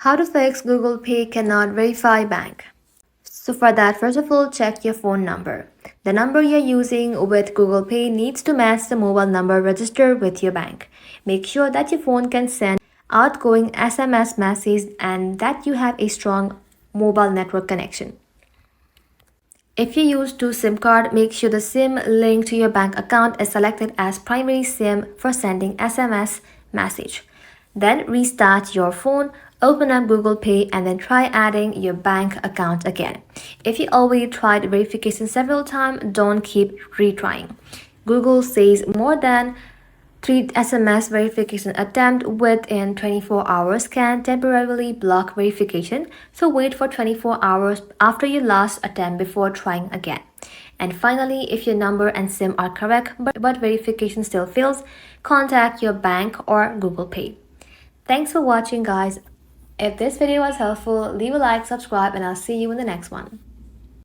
How to fix Google Pay cannot verify bank. So for that, first of all, check your phone number. The number you're using with Google Pay needs to match the mobile number registered with your bank. Make sure that your phone can send outgoing SMS messages and that you have a strong mobile network connection. If you use two SIM card, make sure the SIM linked to your bank account is selected as primary SIM for sending SMS message. Then restart your phone, open up Google Pay and then try adding your bank account again. If you already tried verification several times, don't keep retrying. Google says more than 3 SMS verification attempt within 24 hours can temporarily block verification, so wait for 24 hours after your last attempt before trying again. And finally, if your number and SIM are correct but verification still fails, contact your bank or Google Pay. Thanks for watching, guys. If this video was helpful, leave a like, subscribe, and I'll see you in the next one.